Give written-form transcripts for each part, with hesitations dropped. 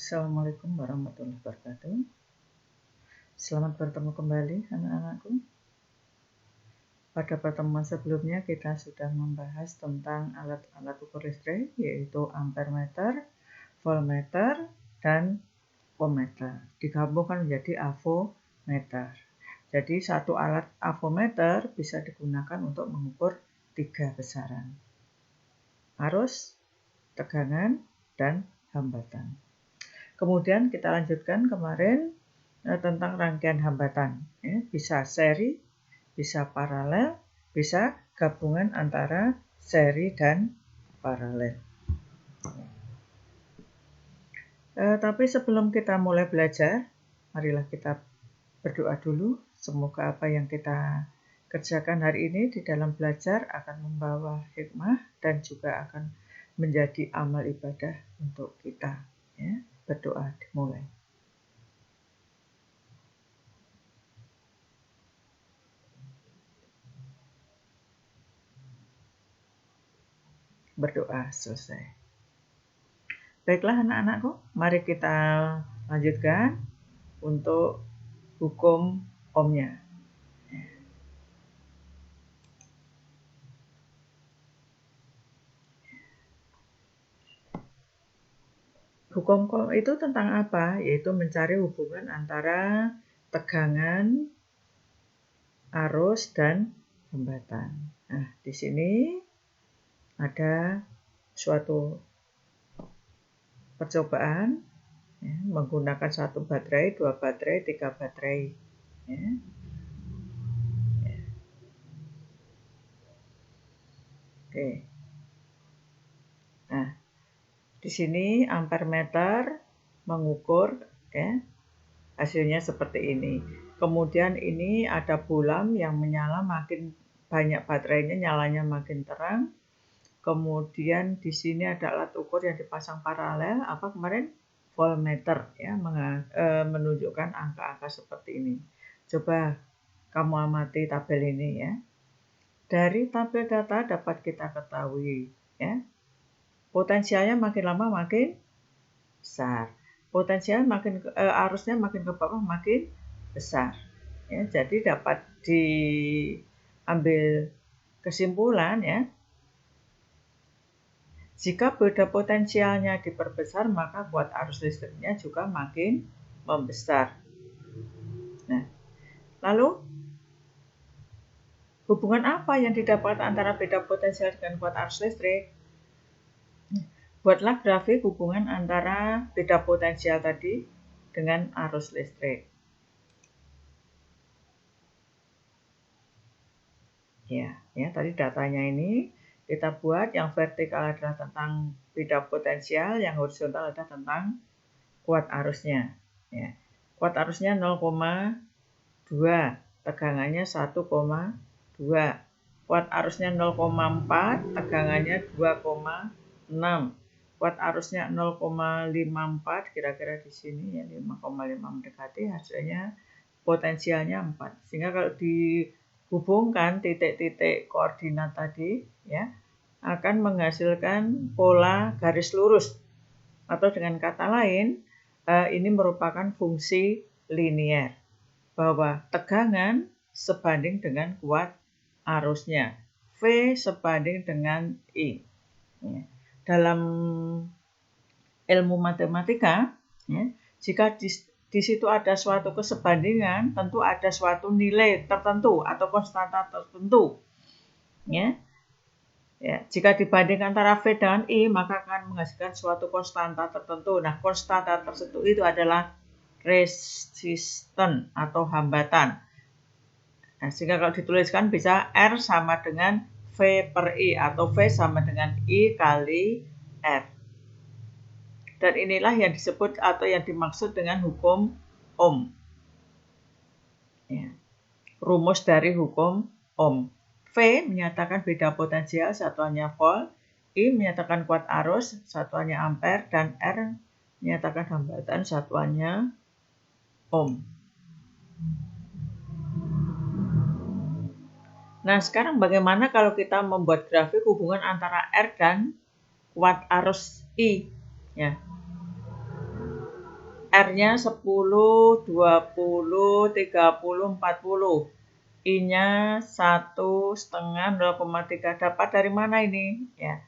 Assalamualaikum warahmatullahi wabarakatuh. Selamat bertemu kembali anak-anakku. Pada pertemuan sebelumnya kita sudah membahas tentang alat-alat ukur listrik, yaitu ampermeter, voltmeter, dan ohmmeter. Digabungkan menjadi avometer. Jadi satu alat avometer bisa digunakan untuk mengukur 3 besaran: arus, tegangan, dan hambatan. Kemudian kita lanjutkan kemarin tentang rangkaian hambatan. Bisa seri, bisa paralel, bisa gabungan antara seri dan paralel. Tapi sebelum kita mulai belajar, marilah kita berdoa dulu. Semoga apa yang kita kerjakan hari ini di dalam belajar akan membawa hikmah dan juga akan menjadi amal ibadah untuk kita. Berdoa dimulai. Berdoa selesai. Baiklah anak-anakku, mari kita lanjutkan untuk hukum ohmnya. Hukum ohm itu tentang apa? Yaitu mencari hubungan antara tegangan, arus, dan hambatan. Nah, di sini ada suatu percobaan menggunakan 1 baterai, 2 baterai, 3 baterai. Oke. Nah, di sini ampermeter mengukur, hasilnya seperti ini. Kemudian ini ada bolam yang menyala, makin banyak baterainya nyalanya makin terang. Kemudian di sini ada alat ukur yang dipasang paralel, kemarin voltmeter, menunjukkan angka-angka seperti ini. Coba kamu amati tabel ini ya. Dari tabel data dapat kita ketahui potensialnya makin lama makin besar. Potensial arusnya makin ke bawah makin besar. Jadi dapat diambil kesimpulan jika beda potensialnya diperbesar, maka kuat arus listriknya juga makin membesar. Nah, lalu hubungan apa yang didapat antara beda potensial dengan kuat arus listrik? Buatlah grafik hubungan antara beda potensial tadi dengan arus listrik. Tadi datanya ini kita buat. Yang vertikal adalah tentang beda potensial, yang horizontal adalah tentang kuat arusnya. Kuat arusnya 0,2, tegangannya 1,2. Kuat arusnya 0,4, tegangannya 2,6. Kuat arusnya 0,54, kira-kira di sini 5,5 mendekati, hasilnya potensialnya 4. Sehingga kalau dihubungkan titik-titik koordinat tadi akan menghasilkan pola garis lurus, atau dengan kata lain ini merupakan fungsi linier, bahwa tegangan sebanding dengan kuat arusnya, V sebanding dengan I. Dalam ilmu matematika, jika di situ ada suatu kesebandingan, tentu ada suatu nilai tertentu atau konstanta tertentu. Jika dibanding antara V dengan I, maka akan menghasilkan suatu konstanta tertentu. Nah, konstanta tersebut itu adalah resisten atau hambatan. Nah, sehingga kalau dituliskan bisa R sama dengan V per I, atau V sama dengan I kali R. Dan inilah yang disebut atau yang dimaksud dengan hukum Ohm. Rumus dari hukum Ohm. V menyatakan beda potensial, satuannya volt. I menyatakan kuat arus, satuannya ampere. Dan R menyatakan hambatan, satuannya ohm. Nah, sekarang bagaimana kalau kita membuat grafik hubungan antara R dan kuat arus I? R-nya 10, 20, 30, 40. I-nya 1,5, 0,3. Dapat dari mana ini? Ya.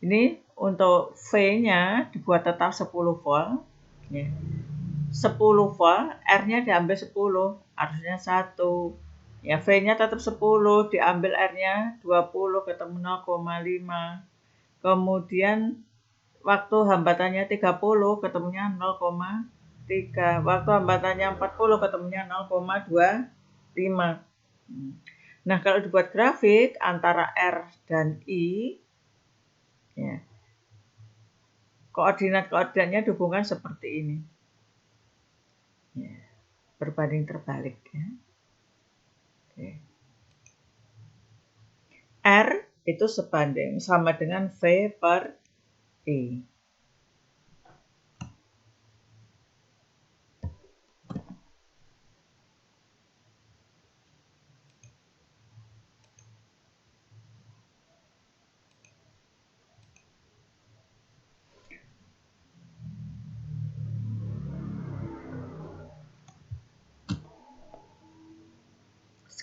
Ini untuk V-nya dibuat tetap 10 volt. Ya. 10 volt, R-nya diambil 10, harusnya 1. Ya, V-nya tetap 10, diambil R-nya 20, ketemu 0,5. Kemudian waktu hambatannya 30, ketemunya 0,3. Waktu hambatannya 40, ketemunya 0,25. Nah, kalau dibuat grafik antara R dan I, ya, koordinat-koordinatnya dihubungkan seperti ini. Ya, berbanding terbalik. Ya. Oke. R itu sebanding sama dengan V per I.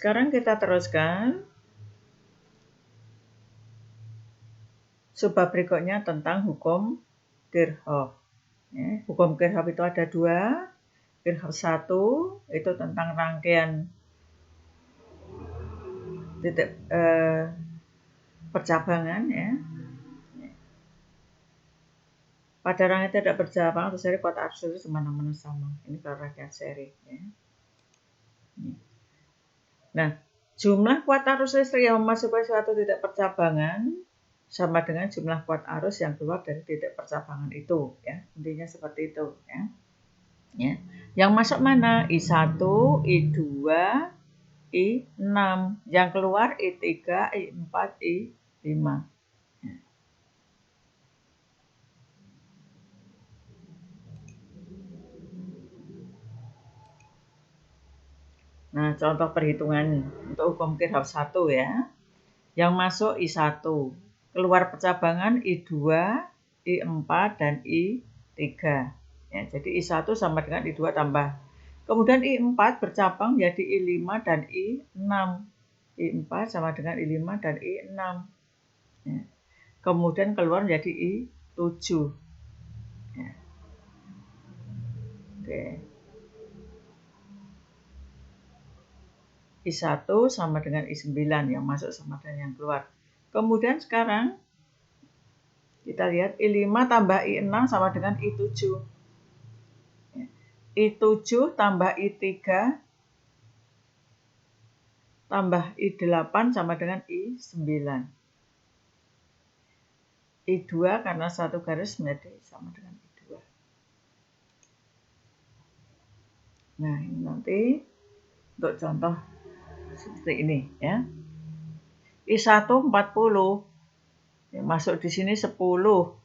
Sekarang kita teruskan. Subbab berikutnya tentang hukum Kirchhoff. Ya, hukum Kirchhoff itu ada 2. Kirchhoff 1 itu tentang rangkaian titik percabangan. Ya. Pada rangkaian tidak percabangan atau seri kuat arus itu semana-mana sama. Ini kalau rangkaian seri. Ya. Nah, jumlah kuat arus listrik yang memasuki suatu titik percabangan sama dengan jumlah kuat arus yang keluar dari titik percabangan itu. Ya. Intinya seperti itu. Ya. Ya. Yang masuk mana? I1, I2, I6. Yang keluar I3, I4, I5. Ya. Nah, contoh perhitungan untuk hukum Kirchhoff 1 ya. Yang masuk I1, keluar percabangan I2, I4, dan I3. Ya, jadi I1 sama dengan I2 tambah. Kemudian I4 bercabang menjadi I5 dan I6. I4 sama dengan I5 dan I6. Ya. Kemudian keluar menjadi I7. Ya. Oke. I1 sama dengan I9 yang masuk sama dengan yang keluar. Kemudian sekarang kita lihat I5 tambah I6 sama dengan I7. I7 tambah I3 tambah I8 sama dengan I9. I2 karena satu garis menjadi sama dengan I2. Nah, ini nanti untuk contoh seperti ini ya. I1 40. Ya, masuk di sini 10,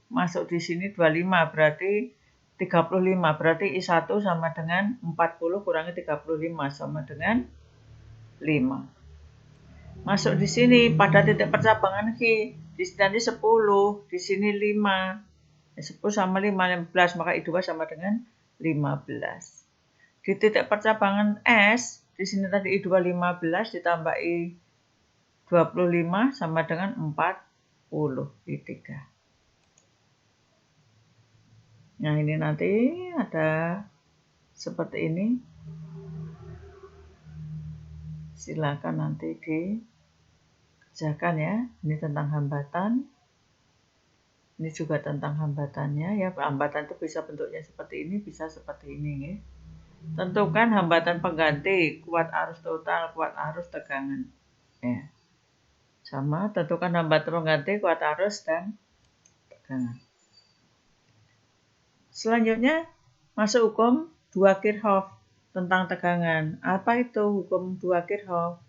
masuk di sini 25, berarti 35. Berarti I1 sama dengan 40 kurangi 35 sama dengan 5. Masuk di sini pada titik percabangan Q, di sini nanti 10, di sini 5. 10 sama 5, 15, maka I2 sama dengan 15. Di titik percabangan S, di sini tadi I2 15 ditambah I25 sama dengan 40 I3. Nah, ini nanti ada seperti ini. Silakan nanti dikerjakan ya. Ini tentang hambatan. Ini juga tentang hambatannya ya. Hambatan itu bisa bentuknya seperti ini, bisa seperti ini ya. Tentukan hambatan pengganti, kuat arus total, kuat arus tegangan. Ya. Sama, tentukan hambatan pengganti, kuat arus dan tegangan. Selanjutnya masuk hukum 2 Kirchhoff tentang tegangan. Apa itu hukum 2 Kirchhoff?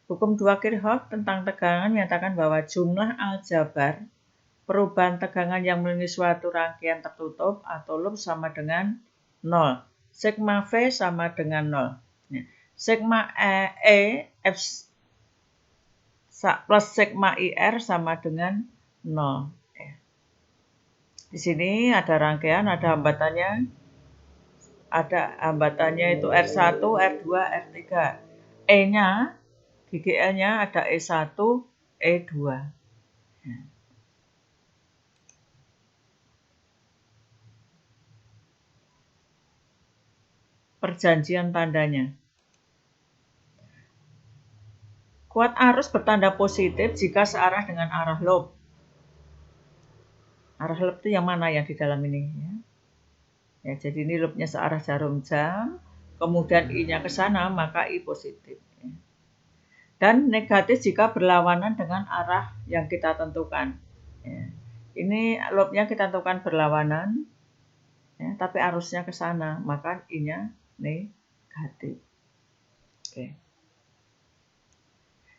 Hukum 2 Kirchhoff tentang tegangan menyatakan bahwa jumlah aljabar perubahan tegangan yang melalui suatu rangkaian tertutup atau loop sama dengan 0. Sigma V sama dengan 0. Sigma E F plus sigma IR sama dengan 0. Di sini ada rangkaian, ada hambatannya. ada hambatannya itu R1, R2, R3. E-nya, GGL-nya ada E1, E2. Perjanjian tandanya. Kuat arus bertanda positif jika searah dengan arah lob. Arah lob itu yang mana yang di dalam ini? Ya, jadi ini lobnya searah jarum jam, kemudian I-nya ke sana, maka I positif. Dan negatif jika berlawanan dengan arah yang kita tentukan. Ini lobnya kita tentukan berlawanan, tapi arusnya ke sana, maka I-nya negatif. Oke.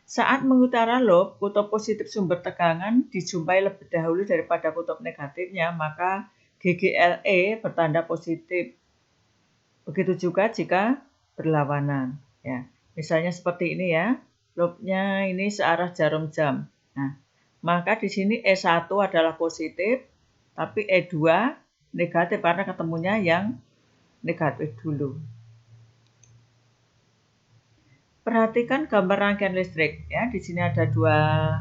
Saat mengutara lob, kutub positif sumber tegangan dijumpai lebih dahulu daripada kutub negatifnya, maka GGLE bertanda positif. Begitu juga jika berlawanan. Ya, misalnya seperti ini ya, lobnya ini searah jarum jam. Nah, maka di sini E1 adalah positif, tapi E2 negatif karena ketemunya yang negatif dulu. Perhatikan gambar rangkaian listrik ya. Di sini ada dua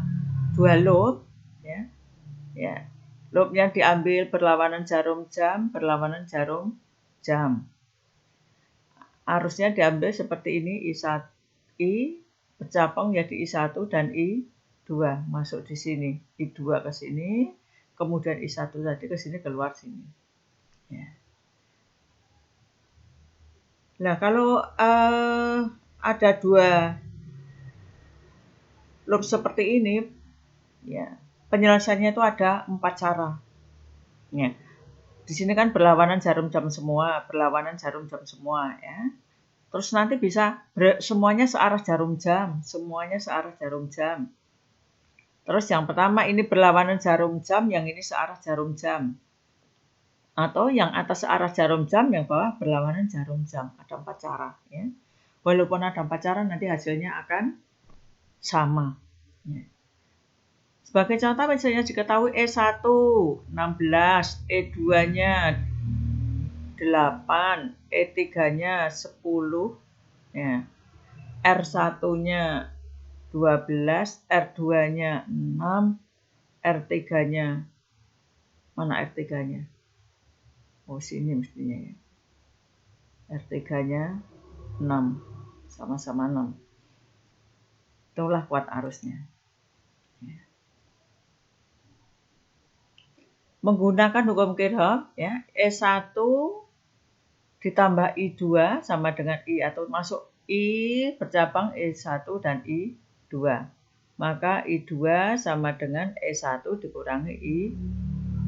lob ya. Ya. Lob yang diambil berlawanan jarum jam, berlawanan jarum jam. Arusnya diambil seperti ini I1 I bercabang jadi I1 dan I2 masuk di sini. I2 ke sini, kemudian I1 tadi ke sini keluar sini. Ya. Nah, kalau ada dua loop seperti ini, ya, penyelesaiannya itu ada 4 cara. Ya. Di sini kan berlawanan jarum jam semua, ya. Terus nanti bisa semuanya searah jarum jam, Terus yang pertama ini berlawanan jarum jam, yang ini searah jarum jam. Atau yang atas searah jarum jam, yang bawah berlawanan jarum jam. Ada 4 cara. Ya. Walaupun ada 4 cara, nanti hasilnya akan sama. Ya. Sebagai contoh misalnya diketahui E1 16, E2-nya 8, E3-nya 10, ya. R1-nya 12, R2-nya 6, R3-nya mana R3-nya? Oh, sini mestinya ya. R3-nya 6, sama-sama 6. Itulah kuat arusnya. Ya. Menggunakan hukum Kirchhoff, ya, E1 ditambah I2 sama dengan I atau masuk I bercabang E1 dan I2. Maka I2 sama dengan E1 dikurangi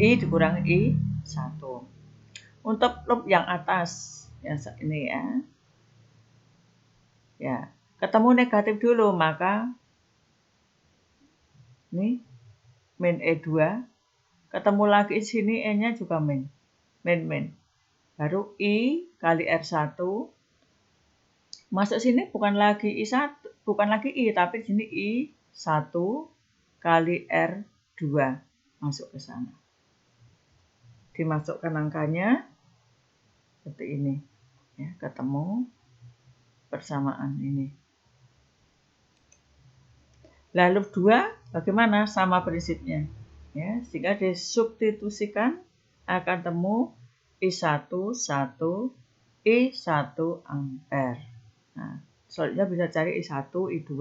I dikurangi I1. Untuk loop yang atas, yang ini ya. Ya, ketemu negatif dulu, maka ini min E2, ketemu lagi di sini E-nya juga min. Baru I kali R1. Masuk sini bukan lagi I, tapi di sini I1 kali R2 masuk ke sana. Dimasukkan angkanya seperti ini. Ya, ketemu persamaan ini. Lalu 2 bagaimana? Sama prinsipnya. Ya, sehingga disubstitusikan akan temu I1 1 I1 ampere. Nah, selanjutnya bisa cari I1, I2.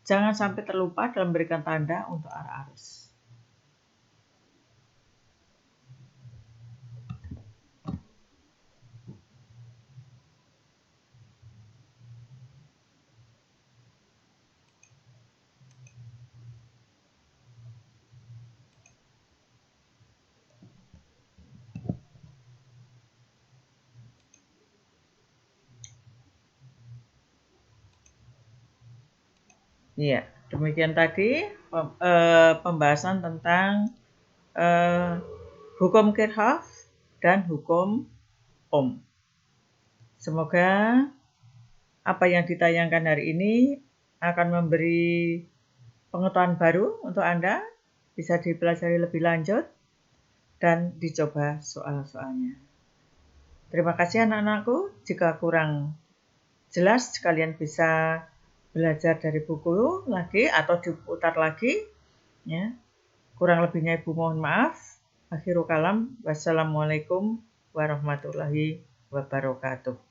Jangan sampai terlupa dalam memberikan tanda untuk arah arus. Iya, demikian tadi pembahasan tentang hukum Kirchhoff dan hukum Ohm. Semoga apa yang ditayangkan hari ini akan memberi pengetahuan baru untuk Anda, bisa dipelajari lebih lanjut dan dicoba soal-soalnya. Terima kasih anak-anakku. Jika kurang jelas, kalian bisa belajar dari buku lagi atau diputar lagi. Ya. Kurang lebihnya Ibu mohon maaf. Akhirul kalam. Wassalamualaikum warahmatullahi wabarakatuh.